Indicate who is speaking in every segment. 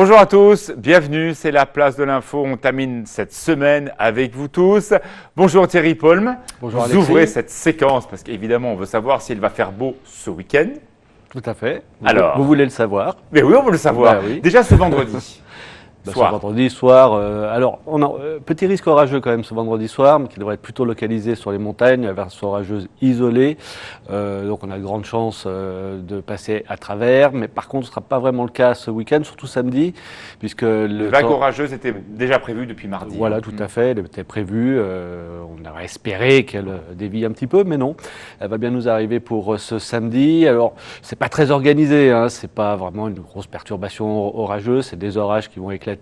Speaker 1: Bonjour à tous, bienvenue, c'est la place de l'info. On termine cette semaine avec vous tous. Bonjour Thierry Paulme.
Speaker 2: Bonjour
Speaker 1: Vous
Speaker 2: Alexis.
Speaker 1: ouvrez cette séquence parce qu'évidemment on veut savoir s'il va faire beau ce week-end.
Speaker 2: Tout à fait.
Speaker 1: Alors,
Speaker 2: vous voulez le savoir?
Speaker 1: Mais oui, on veut le savoir.
Speaker 2: Bah oui.
Speaker 1: Déjà ce vendredi.
Speaker 2: Ce
Speaker 1: soir.
Speaker 2: vendredi soir. Alors, on a petit risque orageux quand même ce vendredi soir, mais qui devrait être plutôt localisé sur les montagnes, averse orageuse isolée. Donc, on a de grandes chances de passer à travers. Mais par contre, ce ne sera pas vraiment le cas ce week-end, surtout samedi, puisque
Speaker 1: Les vagues orageuses étaient déjà prévues depuis mardi.
Speaker 2: Voilà, tout à fait. Elle était prévue. On aurait espéré qu'elle dévie un petit peu, mais non. Elle va bien nous arriver pour ce samedi. Alors, c'est pas très organisé. C'est pas vraiment une grosse perturbation orageuse. C'est des orages qui vont éclater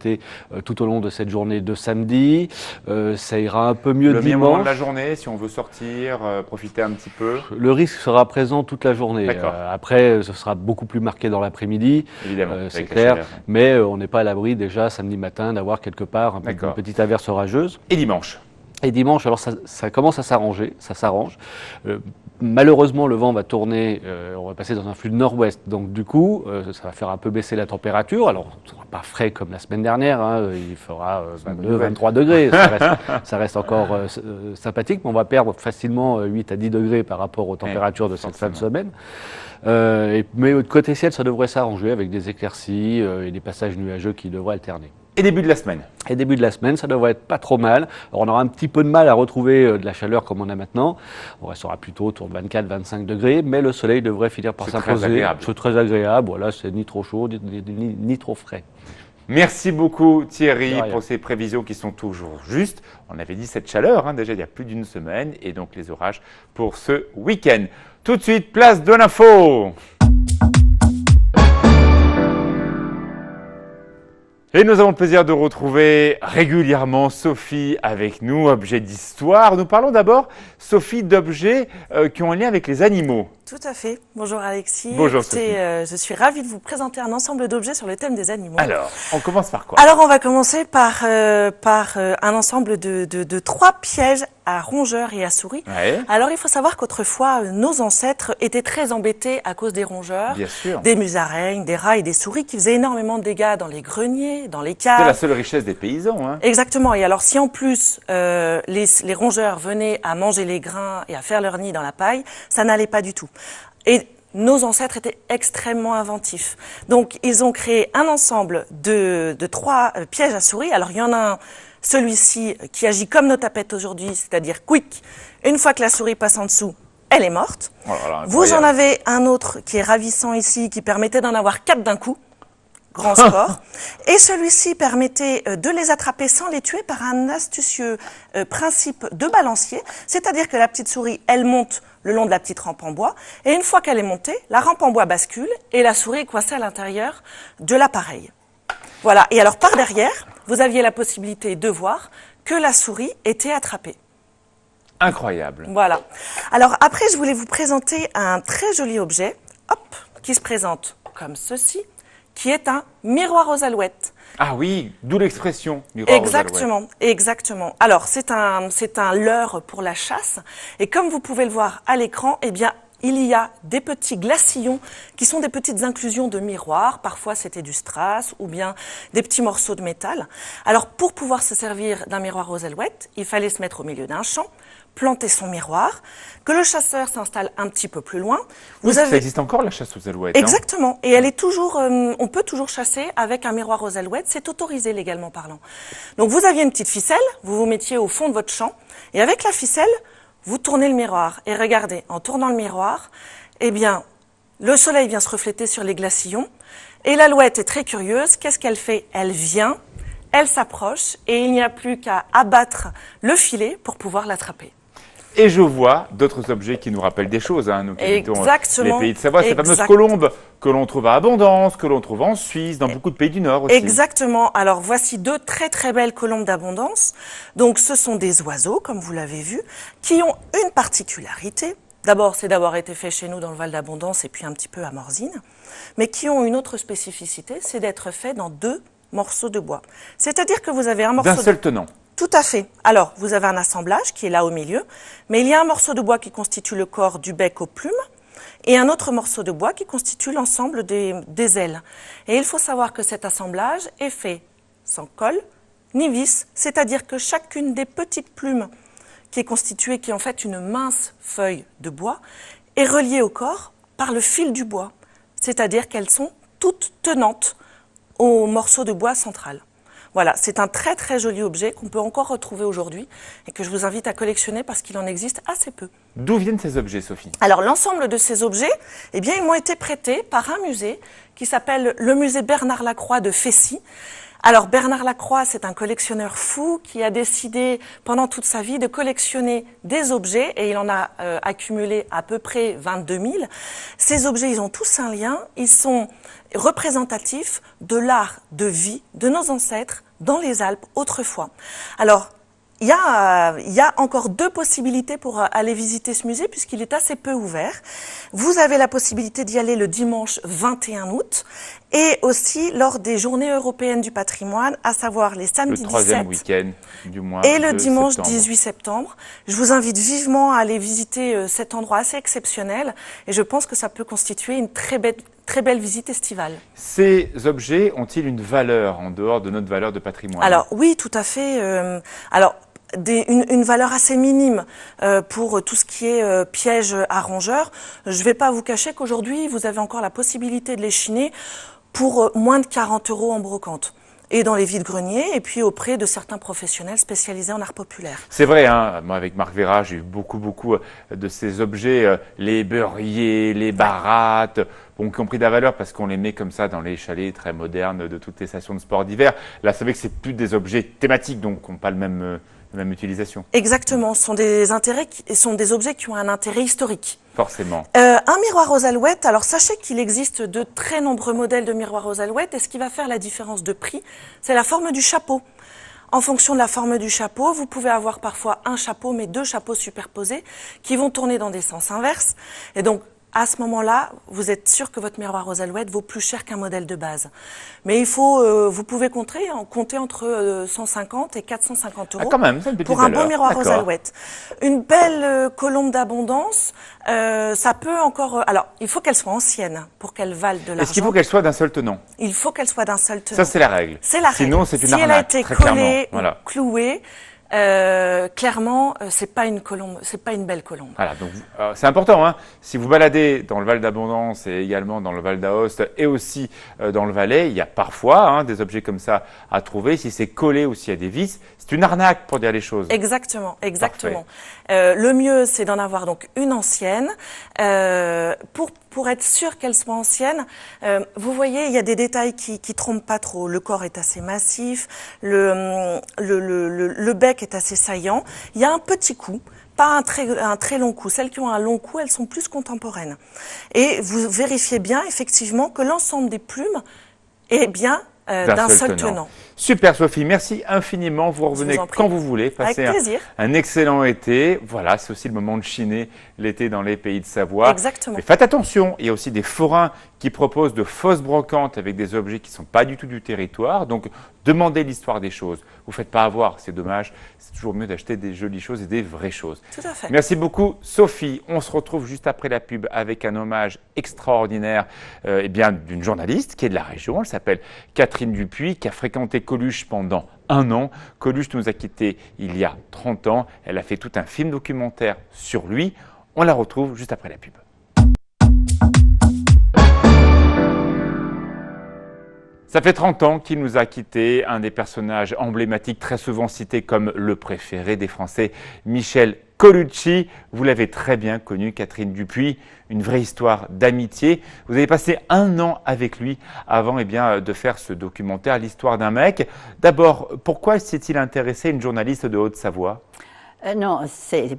Speaker 2: tout au long de cette journée de samedi. Ça ira un peu mieux
Speaker 1: Le meilleur
Speaker 2: dimanche.
Speaker 1: moment de la journée, si on veut sortir, profiter un petit peu.
Speaker 2: Le risque sera présent toute la journée. Après, ce sera beaucoup plus marqué dans l'après-midi.
Speaker 1: Évidemment,
Speaker 2: c'est
Speaker 1: avec la
Speaker 2: clair.
Speaker 1: chaleur.
Speaker 2: Mais on n'est pas à l'abri déjà samedi matin d'avoir quelque part une petite averse orageuse.
Speaker 1: Et dimanche.
Speaker 2: Et dimanche, alors ça commence à s'arranger, ça s'arrange. Malheureusement, le vent va tourner, on va passer dans un flux de nord-ouest. Donc du coup, ça va faire un peu baisser la température. Alors, ce ne sera pas frais comme la semaine dernière, il fera 22, 23 degrés. Ça reste encore sympathique, mais on va perdre facilement 8 à 10 degrés par rapport aux températures de cette fin de semaine. Mais côté ciel, ça devrait s'arranger avec des éclaircies et des passages nuageux qui devraient alterner.
Speaker 1: Et début de la semaine.
Speaker 2: Et début de la semaine, ça devrait être pas trop mal. Alors, on aura un petit peu de mal à retrouver de la chaleur comme on a maintenant. On restera plutôt autour de 24-25 degrés, mais le soleil devrait finir par s'imposer. C'est très agréable. Voilà, c'est ni trop chaud, ni trop frais.
Speaker 1: Merci beaucoup Thierry pour ces prévisions qui sont toujours justes. On avait dit cette chaleur déjà il y a plus d'une semaine et donc les orages pour ce week-end. Tout de suite, place de l'info. Et nous avons le plaisir de retrouver régulièrement Sophie avec nous, objet d'histoire. Nous parlons d'abord, Sophie, d'objets qui ont un lien avec les animaux.
Speaker 3: Tout à fait. Bonjour Alexis.
Speaker 1: Bonjour
Speaker 3: Sophie. Je suis ravie de vous présenter un ensemble d'objets sur le thème des animaux.
Speaker 1: Alors, on commence par quoi?
Speaker 3: Alors, on va commencer par un ensemble de 3 pièges à rongeurs et à souris.
Speaker 1: Ouais.
Speaker 3: Alors, il faut savoir qu'autrefois, nos ancêtres étaient très embêtés à cause des rongeurs,
Speaker 1: Bien sûr.
Speaker 3: des musaraignes, des rats et des souris qui faisaient énormément de dégâts dans les greniers, dans les caves.
Speaker 1: C'est la seule richesse des paysans.
Speaker 3: Exactement. Et alors, si en plus les rongeurs venaient à manger les grains et à faire leur nid dans la paille, ça n'allait pas du tout. Et nos ancêtres étaient extrêmement inventifs. Donc, ils ont créé un ensemble de 3 pièges à souris. Alors, il y en a un, celui-ci, qui agit comme nos tapettes aujourd'hui, c'est-à-dire quick. Une fois que la souris passe en dessous, elle est morte.
Speaker 1: Oh là là,
Speaker 3: vous en avez un autre qui est ravissant ici, qui permettait d'en avoir 4 d'un coup. Grand score. Et celui-ci permettait de les attraper sans les tuer par un astucieux principe de balancier. C'est-à-dire que la petite souris, elle monte le long de la petite rampe en bois. Et une fois qu'elle est montée, la rampe en bois bascule et la souris est coincée à l'intérieur de l'appareil. Voilà. Et alors, par derrière, vous aviez la possibilité de voir que la souris était attrapée.
Speaker 1: Incroyable.
Speaker 3: Voilà. Alors, après, je voulais vous présenter un très joli objet, qui se présente comme ceci, qui est un miroir aux alouettes.
Speaker 1: Ah oui, d'où l'expression miroir aux alouettes.
Speaker 3: Exactement. Alors, c'est un leurre pour la chasse. Et comme vous pouvez le voir à l'écran, eh bien, il y a des petits glacillons qui sont des petites inclusions de miroirs. Parfois, c'était du strass ou bien des petits morceaux de métal. Alors, pour pouvoir se servir d'un miroir aux alouettes, il fallait se mettre au milieu d'un champ, planter son miroir, que le chasseur s'installe un petit peu plus loin.
Speaker 1: Ça existe encore la chasse aux alouettes.
Speaker 3: Exactement. Et elle est toujours, on peut toujours chasser avec un miroir aux alouettes. C'est autorisé légalement parlant. Donc vous aviez une petite ficelle, vous vous mettiez au fond de votre champ, et avec la ficelle, vous tournez le miroir. Et regardez, en tournant le miroir, eh bien, le soleil vient se refléter sur les glacillons. Et l'alouette est très curieuse. Qu'est-ce qu'elle fait? Elle vient, elle s'approche, et il n'y a plus qu'à abattre le filet pour pouvoir l'attraper.
Speaker 1: Et je vois d'autres objets qui nous rappellent des choses, nous qui habitons les pays de Savoie. Ces fameuses colombes que l'on trouve à Abondance, que l'on trouve en Suisse, dans beaucoup de pays du Nord aussi.
Speaker 3: Exactement. Alors voici 2 très très belles colombes d'Abondance. Donc ce sont des oiseaux, comme vous l'avez vu, qui ont une particularité. D'abord, c'est d'avoir été fait chez nous dans le Val d'Abondance et puis un petit peu à Morzine. Mais qui ont une autre spécificité, c'est d'être faits dans 2 morceaux de bois. C'est-à-dire que vous avez un morceau
Speaker 1: d'un seul tenant.
Speaker 3: Tout à fait. Alors, vous avez un assemblage qui est là au milieu, mais il y a un morceau de bois qui constitue le corps du bec aux plumes, et un autre morceau de bois qui constitue l'ensemble des ailes. Et il faut savoir que cet assemblage est fait sans colle ni vis, c'est-à-dire que chacune des petites plumes qui est constituée, qui est en fait une mince feuille de bois, est reliée au corps par le fil du bois, c'est-à-dire qu'elles sont toutes tenantes au morceau de bois central. Voilà, c'est un très très joli objet qu'on peut encore retrouver aujourd'hui et que je vous invite à collectionner parce qu'il en existe assez peu.
Speaker 1: D'où viennent ces objets, Sophie?
Speaker 3: Alors l'ensemble de ces objets, eh bien, ils m'ont été prêtés par un musée qui s'appelle le musée Bernard Lacroix de Fessy. Alors Bernard Lacroix, c'est un collectionneur fou qui a décidé pendant toute sa vie de collectionner des objets et il en a accumulé à peu près 22 000. Ces objets, ils ont tous un lien, ils sont représentatifs de l'art de vie de nos ancêtres dans les Alpes autrefois. Alors, il y a encore 2 possibilités pour aller visiter ce musée puisqu'il est assez peu ouvert. Vous avez la possibilité d'y aller le dimanche 21 août et aussi lors des journées européennes du patrimoine, à savoir les samedis 17
Speaker 1: le 3e week-end du mois
Speaker 3: et le dimanche
Speaker 1: septembre.
Speaker 3: 18 septembre. Je vous invite vivement à aller visiter cet endroit assez exceptionnel et je pense que ça peut constituer une très belle visite estivale.
Speaker 1: Ces objets ont-ils une valeur en dehors de notre valeur de patrimoine?
Speaker 3: Alors oui, tout à fait. Une valeur assez minime pour tout ce qui est piège à rongeurs. Je ne vais pas vous cacher qu'aujourd'hui, vous avez encore la possibilité de les chiner pour moins de 40 € en brocante. Et dans les vides-greniers, et puis auprès de certains professionnels spécialisés en art populaire.
Speaker 1: C'est vrai, hein, moi avec Marc Vera, j'ai eu beaucoup de ces objets, les beurriers, les barattes, bon, qui ont pris de la valeur parce qu'on les met comme ça dans les chalets très modernes de toutes les stations de sport d'hiver. Là, c'est vrai que c'est plus des objets thématiques, donc qui n'ont pas la même utilisation.
Speaker 3: Exactement, ce sont des objets qui ont un intérêt historique.
Speaker 1: Forcément.
Speaker 3: Un miroir aux alouettes, alors sachez qu'il existe de très nombreux modèles de miroirs aux alouettes et ce qui va faire la différence de prix, c'est la forme du chapeau. En fonction de la forme du chapeau, vous pouvez avoir parfois un chapeau, mais 2 chapeaux superposés qui vont tourner dans des sens inverses. Et donc, à ce moment-là, vous êtes sûr que votre miroir aux alouettes vaut plus cher qu'un modèle de base. Mais il faut, vous pouvez compter entre 150 et 450 €
Speaker 1: quand même, c'est une petite
Speaker 3: pour un
Speaker 1: valeur.
Speaker 3: beau miroir aux alouettes. Une belle colombe d'abondance, ça peut encore... alors, il faut qu'elle soit ancienne pour qu'elle vale de l'argent.
Speaker 1: Est-ce qu'il faut qu'elle soit d'un seul tenant?
Speaker 3: Il faut qu'elle soit d'un seul tenant.
Speaker 1: Ça, c'est la règle.
Speaker 3: C'est la règle.
Speaker 1: Sinon, c'est une
Speaker 3: arnaque. Si elle a été
Speaker 1: très
Speaker 3: collée
Speaker 1: clairement.
Speaker 3: ou clouée, clairement, c'est pas une colombe, c'est pas une belle colombe.
Speaker 1: Voilà, donc c'est important, hein. Si vous baladez dans le Val d'Abondance et également dans le Val d'Aoste et aussi dans le Valais, il y a parfois des objets comme ça à trouver. Si c'est collé ou s'il y a des vis, c'est une arnaque pour dire les choses.
Speaker 3: Exactement, exactement. Le mieux, c'est d'en avoir donc une ancienne. Pour être sûr qu'elle soit ancienne, vous voyez, il y a des détails qui trompent pas trop. Le corps est assez massif, le bec est assez saillant. Il y a un petit cou, pas un très long cou. Celles qui ont un long cou, elles sont plus contemporaines. Et vous vérifiez bien, effectivement, que l'ensemble des plumes est bien d'un seul tenant.
Speaker 1: Super Sophie, merci infiniment. Vous revenez quand vous voulez. Passez
Speaker 3: Avec plaisir.
Speaker 1: un excellent été. Voilà, c'est aussi le moment de chiner l'été dans les pays de Savoie.
Speaker 3: Exactement.
Speaker 1: Mais faites attention, il y a aussi des forains qui proposent de fausses brocantes avec des objets qui ne sont pas du tout du territoire. Donc, demandez l'histoire des choses. Vous ne faites pas avoir, c'est dommage. C'est toujours mieux d'acheter des jolies choses et des vraies choses.
Speaker 3: Tout à fait.
Speaker 1: Merci beaucoup Sophie. On se retrouve juste après la pub avec un hommage extraordinaire d'une journaliste qui est de la région. Elle s'appelle Catherine Dupuis, qui a fréquenté Coluche pendant 1 an. Coluche nous a quittés il y a 30 ans. Elle a fait tout un film documentaire sur lui. On la retrouve juste après la pub. Ça fait 30 ans qu'il nous a quittés, un des personnages emblématiques très souvent cité comme le préféré des Français, Michel Colucci. Vous l'avez très bien connu, Catherine Dupuis, une vraie histoire d'amitié. Vous avez passé 1 an avec lui avant de faire ce documentaire, l'histoire d'un mec. D'abord, pourquoi s'est-il intéressé à une journaliste de Haute-Savoie?
Speaker 4: Non, c'est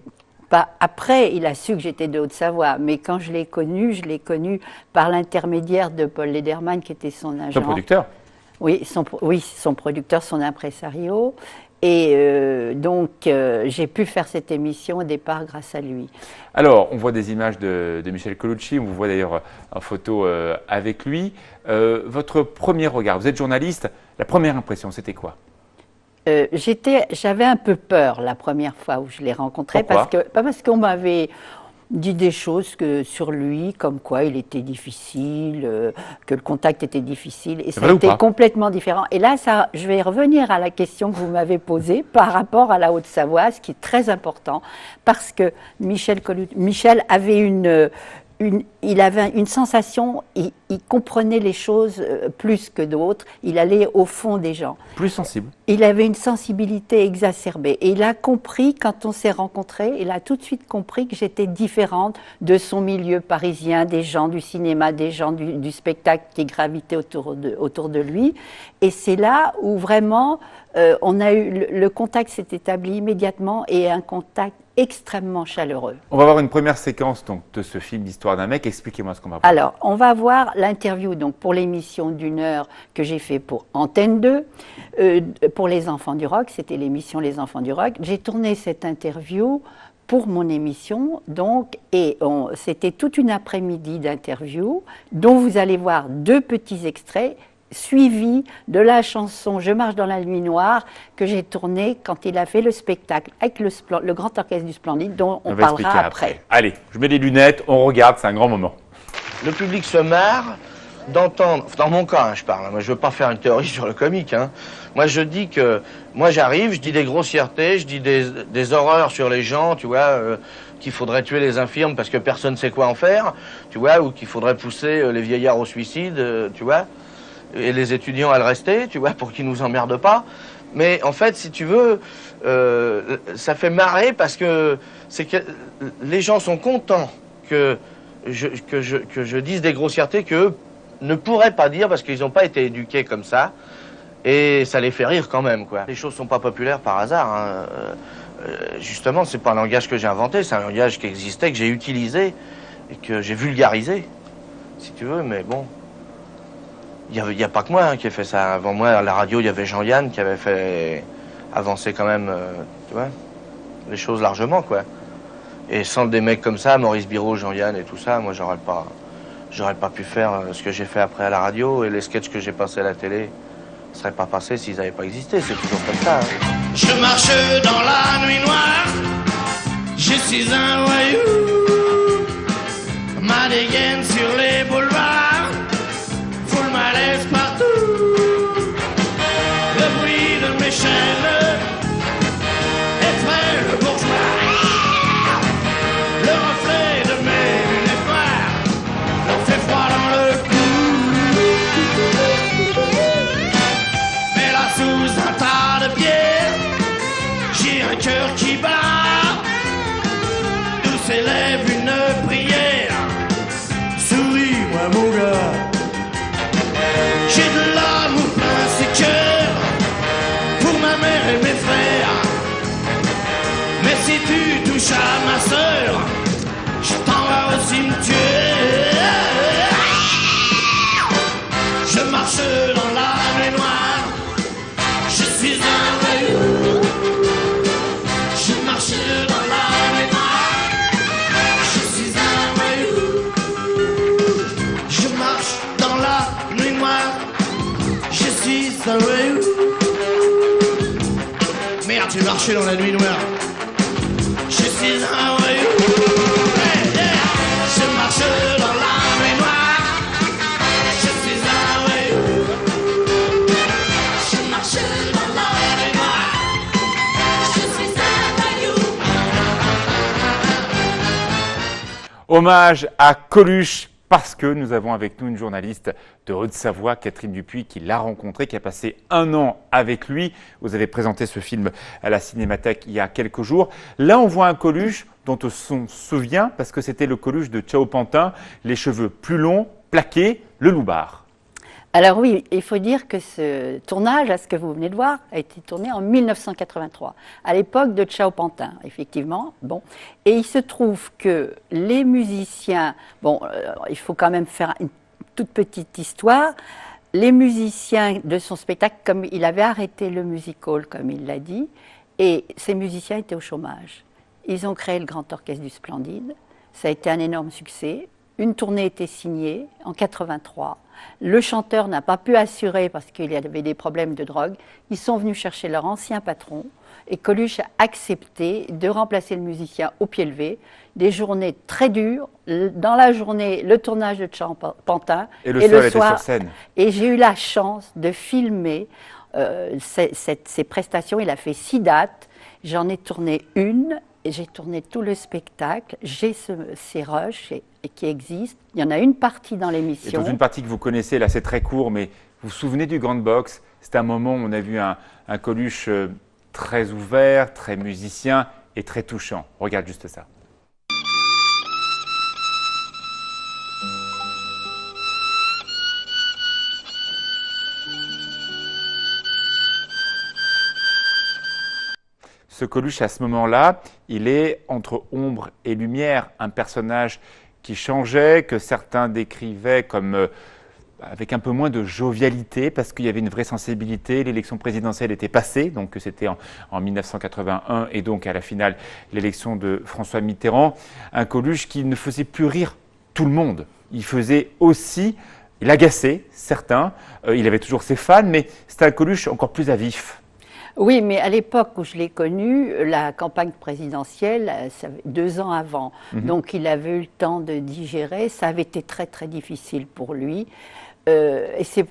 Speaker 4: pas après, il a su que j'étais de Haute-Savoie, mais quand je l'ai connu par l'intermédiaire de Paul Lederman, qui était son agent.
Speaker 1: Son producteur?
Speaker 4: Oui, son producteur, son impresario. Et donc, j'ai pu faire cette émission au départ grâce à lui.
Speaker 1: Alors, on voit des images de Michel Colucci, on vous voit d'ailleurs en photo avec lui. Votre premier regard, vous êtes journaliste, la première impression, c'était quoi?
Speaker 4: J'avais un peu peur la première fois où je l'ai rencontré.
Speaker 1: Pourquoi?
Speaker 4: Pas parce qu'on m'avait... dit des choses sur lui, comme quoi il était difficile, que le contact était difficile, et ça a été complètement différent. Et là, je vais revenir à la question que vous m'avez posée par rapport à la Haute-Savoie, ce qui est très important, parce que Michel avait il avait une sensation, il comprenait les choses plus que d'autres, il allait au fond des gens.
Speaker 1: Plus sensible.
Speaker 4: Il avait une sensibilité exacerbée et il a compris, quand on s'est rencontrés, il a tout de suite compris que j'étais différente de son milieu parisien, des gens du cinéma, des gens du spectacle qui gravitaient autour de lui. Et c'est là où vraiment le contact s'est établi immédiatement et un contact extrêmement chaleureux.
Speaker 1: On va voir une première séquence donc, de ce film L'histoire d'un mec. Expliquez-moi ce qu'on va voir.
Speaker 4: Alors, on va voir l'interview donc, pour l'émission d'1 heure que j'ai fait pour Antenne 2, pour Les Enfants du Rock, c'était l'émission Les Enfants du Rock. J'ai tourné cette interview pour mon émission, donc, et c'était toute une après-midi d'interview, dont vous allez voir 2 petits extraits, suivi de la chanson « Je marche dans la nuit noire » que j'ai tournée quand il a fait le spectacle avec le Grand Orchestre du Splendide, dont on parlera après.
Speaker 1: Allez, je mets les lunettes, on regarde, c'est un grand moment.
Speaker 5: Le public se marre d'entendre, dans mon cas, je parle, moi je veux pas faire une théorie sur le comique, moi je dis que, moi j'arrive, je dis des grossièretés, je dis des horreurs sur les gens, tu vois, qu'il faudrait tuer les infirmes parce que personne ne sait quoi en faire, tu vois, ou qu'il faudrait pousser les vieillards au suicide, tu vois, et les étudiants à le rester, tu vois, pour qu'ils nous emmerdent pas. Mais en fait, si tu veux, ça fait marrer parce que les gens sont contents que je dise des grossièretés qu'eux ne pourraient pas dire parce qu'ils n'ont pas été éduqués comme ça. Et ça les fait rire quand même, quoi. Les choses sont pas populaires par hasard. Justement, c'est pas un langage que j'ai inventé, c'est un langage qui existait, que j'ai utilisé et que j'ai vulgarisé, si tu veux, mais bon. Il n'y a pas que moi qui ai fait ça. Avant moi, à la radio, il y avait Jean-Yann qui avait fait avancer quand même, tu vois, les choses largement, quoi. Et sans des mecs comme ça, Maurice Biraud, Jean-Yann et tout ça, moi, j'aurais pas pu faire ce que j'ai fait après à la radio, et les sketchs que j'ai passés à la télé ne seraient pas passés s'ils n'avaient pas existé. C'est toujours comme ça.
Speaker 6: Je marche dans la nuit noire, je suis un voyou, ma dégaine sur les boulevards. Malaise partout, le bruit de mes chaînes effraie le bourgeois, le reflet de mes lunettes noires leur fait froid dans le cou. Mais là sous un tas de pierre, j'ai un cœur qui bat, d'où s'élève une prière. Souris-moi mon gars. J'ai de l'amour plein ce cœur pour ma mère et mes frères. Mais si tu touches à ma sœur, je t'en vais au cimetière. Je marche dans la nuit noire, je suis un voyou. Je marche dans la nuit noire, je suis un voyou. Je marche dans la nuit noire. Je suis un voyou. Merde, j'ai marché dans la nuit noire. Je suis un voyou. Hey, yeah. Je marche dans la nuit noire. Je suis un voyou. Je marche dans la nuit noire. Je suis un voyou.
Speaker 1: Hommage à Coluche. Parce que nous avons avec nous une journaliste de Haute-Savoie, Catherine Dupuis, qui l'a rencontré, qui a passé 1 an avec lui. Vous avez présenté ce film à la Cinémathèque il y a quelques jours. Là, on voit un Coluche dont on se souvient, parce que c'était le Coluche de Ciao Pantin, les cheveux plus longs, plaqués, le loupard.
Speaker 4: Alors oui, il faut dire que ce tournage, à ce que vous venez de voir, a été tourné en 1983, à l'époque de Ciao Pantin, effectivement. Bon, et il se trouve que les musiciens, il faut quand même faire une toute petite histoire. Les musiciens de son spectacle, comme il avait arrêté le music-hall, comme il l'a dit, et ces musiciens étaient au chômage. Ils ont créé le Grand Orchestre du Splendide. Ça a été un énorme succès. Une tournée était signée en 83. Le chanteur n'a pas pu assurer parce qu'il y avait des problèmes de drogue. Ils sont venus chercher leur ancien patron et Coluche a accepté de remplacer le musicien au pied levé. Des journées très dures. Dans la journée, le tournage de Pantin.
Speaker 1: Et le soir, était sur scène.
Speaker 4: Et j'ai eu la chance de filmer ces prestations. Il a fait 6 dates. J'en ai tourné une. J'ai tourné tout le spectacle, j'ai ces rushs qui existent. Il y en a une partie dans l'émission.
Speaker 1: Et toute une partie que vous connaissez, là c'est très court, mais vous vous souvenez du Grand Box? C'était un moment où on a vu un Coluche très ouvert, très musicien et très touchant. Regarde juste ça. Ce Coluche, à ce moment-là, il est entre ombre et lumière, un personnage qui changeait, que certains décrivaient comme avec un peu moins de jovialité, parce qu'il y avait une vraie sensibilité. L'élection présidentielle était passée, donc c'était en 1981, et donc à la finale, l'élection de François Mitterrand. Un Coluche qui ne faisait plus rire tout le monde. Il faisait aussi, il agaçait certains, il avait toujours ses fans, mais c'était un Coluche encore plus à vif.
Speaker 4: Oui, mais à l'époque où je l'ai connu, la campagne présidentielle, 2 ans avant. Donc il avait eu le temps de digérer. Ça avait été très très difficile pour lui.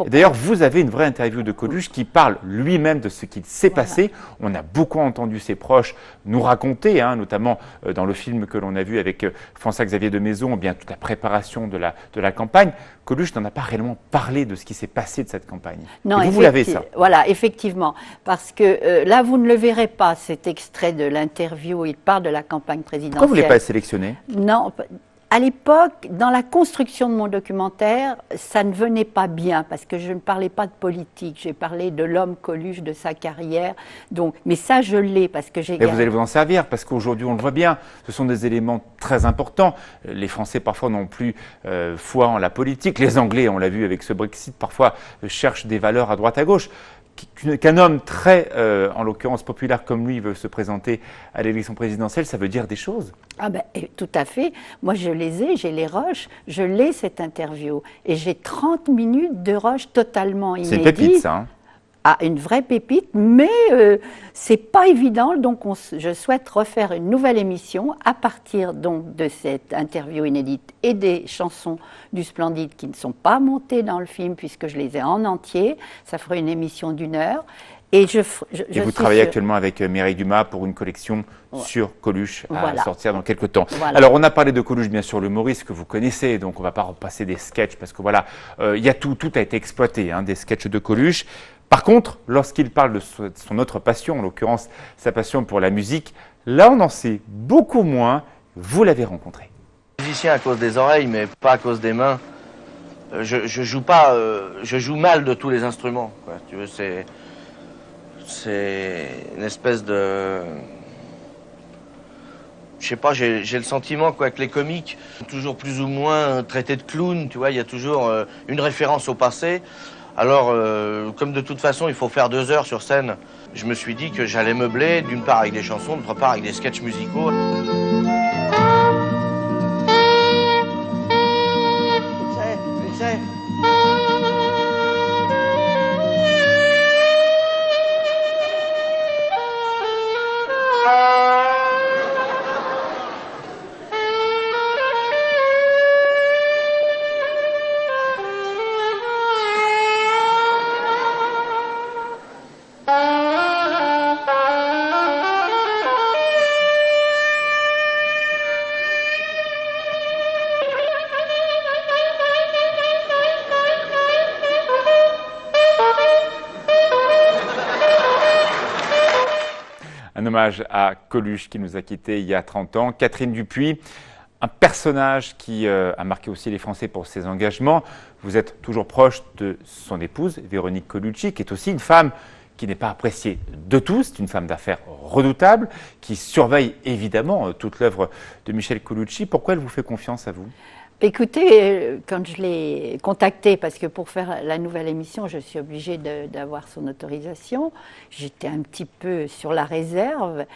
Speaker 1: D'ailleurs, vous avez une vraie interview de Coluche qui parle lui-même de ce qu'il s'est passé. On a beaucoup entendu ses proches nous raconter, notamment dans le film que l'on a vu avec François-Xavier de Maison, bien toute la préparation de la campagne. Coluche n'en a pas réellement parlé de ce qui s'est passé de cette campagne.
Speaker 4: Non,
Speaker 1: vous l'avez, ça.
Speaker 4: Voilà, effectivement. Parce que là, vous ne le verrez pas, cet extrait de l'interview où il parle de la campagne présidentielle.
Speaker 1: Pourquoi vous ne l'avez pas sélectionné?
Speaker 4: Non. À l'époque, dans la construction de mon documentaire, ça ne venait pas bien parce que je ne parlais pas de politique. J'ai parlé de l'homme Coluche, de sa carrière. Donc, mais ça, je l'ai parce que j'ai.
Speaker 1: Et vous allez vous en servir parce qu'aujourd'hui, on le voit bien. Ce sont des éléments très importants. Les Français parfois n'ont plus foi en la politique. Les Anglais, on l'a vu avec ce Brexit, parfois cherchent des valeurs à droite à gauche. Qu'un homme très, en l'occurrence populaire comme lui, veut se présenter à l'élection présidentielle, ça veut dire des choses.
Speaker 4: Ah ben, tout à fait. Moi, je les ai, j'ai les rushs, je l'ai cette interview. Et j'ai 30 minutes de rush totalement inédit.
Speaker 1: C'est une pépite, ça, hein?
Speaker 4: Ah, une vraie pépite, mais c'est pas évident. Donc, je souhaite refaire une nouvelle émission à partir donc de cette interview inédite et des chansons du Splendide qui ne sont pas montées dans le film puisque je les ai en entier. Ça fera une émission d'1 heure. Et
Speaker 1: vous travaillez actuellement avec Mireille Dumas pour une collection sur Coluche à sortir dans quelques temps.
Speaker 4: Voilà.
Speaker 1: Alors, on a parlé de Coluche, bien sûr, l'humoriste que vous connaissez, donc on ne va pas repasser des sketchs parce que voilà, tout a été exploité, des sketchs de Coluche. Par contre, lorsqu'il parle de son autre passion, en l'occurrence sa passion pour la musique, là on en sait beaucoup moins. Vous l'avez rencontré.
Speaker 5: Musicien à cause des oreilles, mais pas à cause des mains. Je joue pas, je joue mal de tous les instruments. Quoi. Tu veux, c'est une espèce de, je sais pas, j'ai le sentiment quoi que les comiques sont toujours plus ou moins traités de clowns. Tu vois, il y a toujours une référence au passé. Alors, comme de toute façon, il faut faire 2 heures sur scène, je me suis dit que j'allais meubler, d'une part avec des chansons, d'autre part avec des sketchs musicaux.
Speaker 1: Un hommage à Coluche qui nous a quittés il y a 30 ans. Catherine Dupuis, un personnage qui a marqué aussi les Français pour ses engagements. Vous êtes toujours proche de son épouse, Véronique Colucci, qui est aussi une femme qui n'est pas appréciée de tous. C'est une femme d'affaires redoutable, qui surveille évidemment toute l'œuvre de Michel Colucci. Pourquoi elle vous fait confiance à vous ?
Speaker 4: Écoutez, quand je l'ai contacté, parce que pour faire la nouvelle émission, je suis obligée d'avoir son autorisation, j'étais un petit peu sur la réserve.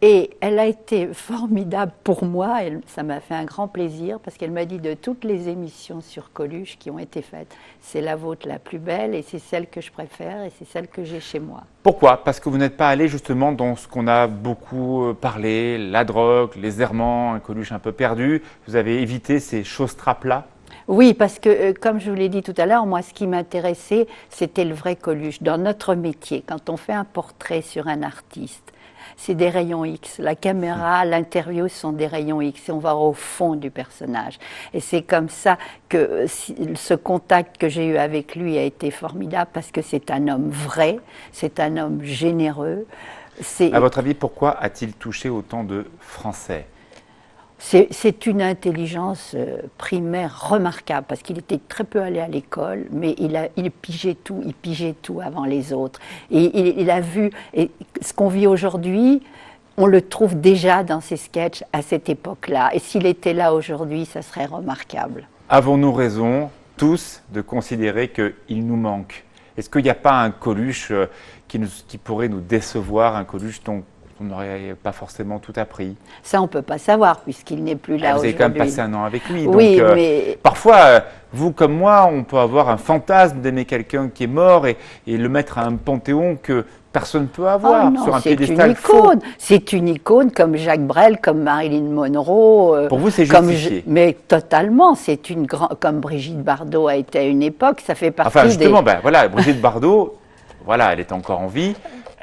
Speaker 4: Et elle a été formidable pour moi, ça m'a fait un grand plaisir, parce qu'elle m'a dit de toutes les émissions sur Coluche qui ont été faites, c'est la vôtre la plus belle, et c'est celle que je préfère, et c'est celle que j'ai chez moi.
Speaker 1: Pourquoi? Parce que vous n'êtes pas allé justement dans ce qu'on a beaucoup parlé, la drogue, les errements, un Coluche un peu perdu. Vous avez évité ces choses-trappes-là?
Speaker 4: Oui, parce que, comme je vous l'ai dit tout à l'heure, moi, ce qui m'intéressait, c'était le vrai Coluche. Dans notre métier, quand on fait un portrait sur un artiste, c'est des rayons X. La caméra, l'interview sont des rayons X et on va au fond du personnage. Et c'est comme ça que ce contact que j'ai eu avec lui a été formidable parce que c'est un homme vrai, c'est un homme généreux.
Speaker 1: À votre avis, pourquoi a-t-il touché autant de Français ?
Speaker 4: C'est une intelligence primaire remarquable parce qu'il était très peu allé à l'école, mais il pigeait tout avant les autres. Et il a vu, et ce qu'on vit aujourd'hui, on le trouve déjà dans ses sketchs à cette époque-là. Et s'il était là aujourd'hui, ça serait remarquable. Avons-nous
Speaker 1: raison, tous, de considérer qu'il nous manque? Est-ce qu'il n'y a pas un Coluche qui pourrait nous décevoir, un Coluche dont on n'aurait pas forcément tout appris?
Speaker 4: Ça, on ne peut pas savoir, puisqu'il n'est plus là aujourd'hui.
Speaker 1: Vous avez quand même passé un an avec lui.
Speaker 4: Oui,
Speaker 1: donc,
Speaker 4: mais...
Speaker 1: Parfois, vous comme moi, on peut avoir un fantasme d'aimer quelqu'un qui est mort et le mettre à un panthéon que personne ne peut avoir sur un piédestal faux.
Speaker 4: C'est une icône comme Jacques Brel, comme Marilyn Monroe.
Speaker 1: Pour vous, c'est justifié?
Speaker 4: Mais totalement. C'est une grande, comme Brigitte Bardot a été à une époque, ça fait partie
Speaker 1: enfin, justement, voilà, Brigitte Bardot, voilà, elle est encore en vie.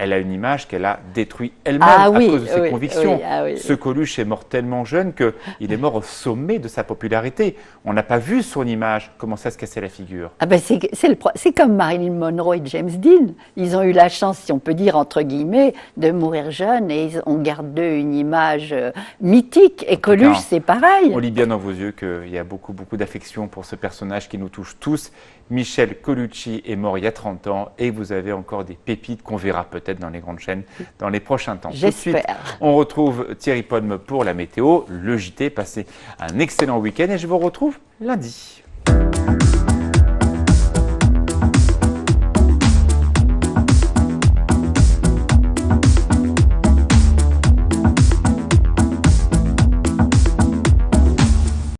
Speaker 1: Elle a une image qu'elle a détruite elle-même à cause de ses convictions. Ce Coluche est mort tellement jeune qu'il est mort au sommet de sa popularité. On n'a pas vu son image commencer à se casser la figure.
Speaker 4: Ah ben c'est comme Marilyn Monroe et James Dean. Ils ont eu la chance, si on peut dire, entre guillemets, de mourir jeunes et on garde d'eux une image mythique. Et Coluche, c'est pareil.
Speaker 1: On lit bien dans vos yeux qu'il y a beaucoup, beaucoup d'affection pour ce personnage qui nous touche tous. Michel Colucci est mort il y a 30 ans et vous avez encore des pépites qu'on verra peut-être dans les grandes chaînes dans les prochains temps.
Speaker 4: J'espère.
Speaker 1: Tout de suite, on retrouve Thierry Podme pour la météo, le JT. Passez un excellent week-end et je vous retrouve lundi.